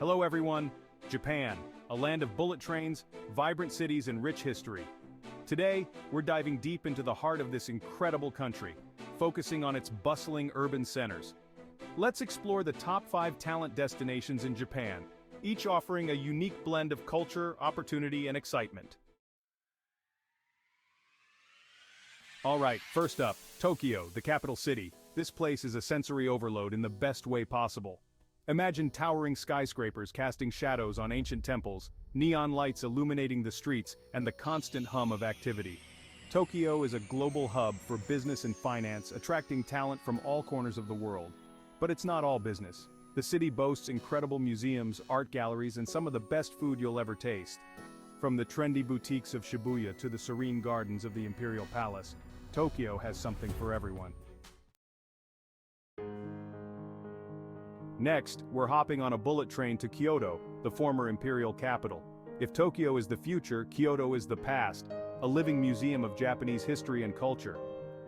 Hello everyone, Japan, a land of bullet trains, vibrant cities and rich history. Today, we're diving deep into the heart of this incredible country, focusing on its bustling urban centers. Let's explore the top 5 talent destinations in Japan, each offering a unique blend of culture, opportunity and excitement. Alright, first up, Tokyo, the capital city. This place is a sensory overload in the best way possible. Imagine towering skyscrapers casting shadows on ancient temples, neon lights illuminating the streets, and the constant hum of activity. Tokyo is a global hub for business and finance, attracting talent from all corners of the world. But it's not all business. The city boasts incredible museums, art galleries, and some of the best food you'll ever taste. From the trendy boutiques of Shibuya to the serene gardens of the Imperial Palace, Tokyo has something for everyone. Next, we're hopping on a bullet train to Kyoto, the former imperial capital. If Tokyo is the future, Kyoto is the past, a living museum of Japanese history and culture.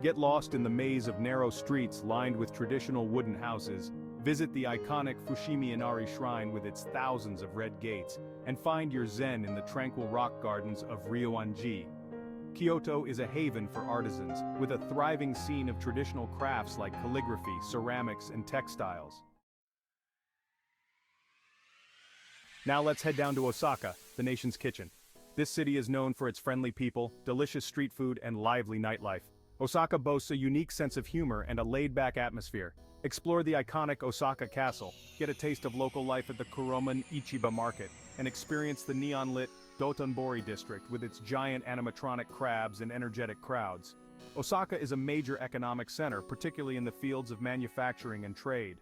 Get lost in the maze of narrow streets lined with traditional wooden houses, visit the iconic Fushimi Inari Shrine with its thousands of red gates, and find your zen in the tranquil rock gardens of Ryoanji. Kyoto is a haven for artisans, with a thriving scene of traditional crafts like calligraphy, ceramics, and textiles. Now let's head down to Osaka, the nation's kitchen. This city is known for its friendly people, delicious street food, and lively nightlife. Osaka boasts a unique sense of humor and a laid-back atmosphere. Explore the iconic Osaka Castle, get a taste of local life at the Kuroman Ichiba Market, and experience the neon-lit Dotonbori district with its giant animatronic crabs and energetic crowds. Osaka is a major economic center, particularly in the fields of manufacturing and trade.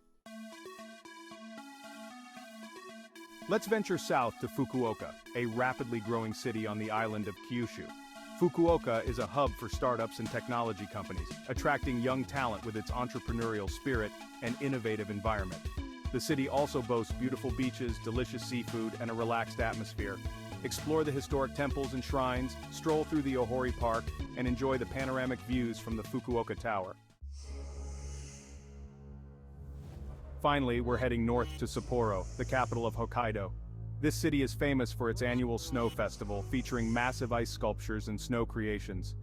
Let's venture south to Fukuoka, a rapidly growing city on the island of Kyushu. Fukuoka is a hub for startups and technology companies, attracting young talent with its entrepreneurial spirit and innovative environment. The city also boasts beautiful beaches, delicious seafood, and a relaxed atmosphere. Explore the historic temples and shrines, stroll through the Ohori Park, and enjoy the panoramic views from the Fukuoka Tower. Finally, we're heading north to Sapporo, the capital of Hokkaido. This city is famous for its annual snow festival, featuring massive ice sculptures and snow creations.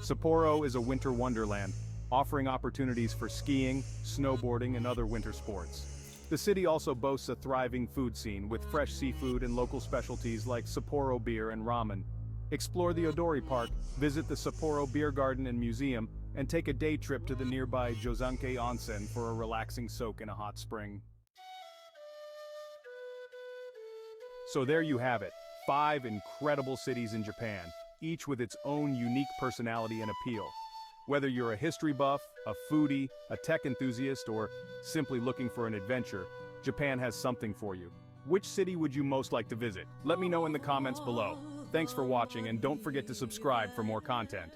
Sapporo is a winter wonderland, offering opportunities for skiing, snowboarding, and other winter sports. The city also boasts a thriving food scene with fresh seafood and local specialties like Sapporo beer and ramen. Explore the Odori Park, visit the Sapporo Beer Garden and Museum, and take a day trip to the nearby Jozanke Onsen for a relaxing soak in a hot spring. So there you have it, 5 incredible cities in Japan, each with its own unique personality and appeal. Whether you're a history buff, a foodie, a tech enthusiast, or simply looking for an adventure, Japan has something for you. Which city would you most like to visit? Let me know in the comments below. Thanks for watching and don't forget to subscribe for more content.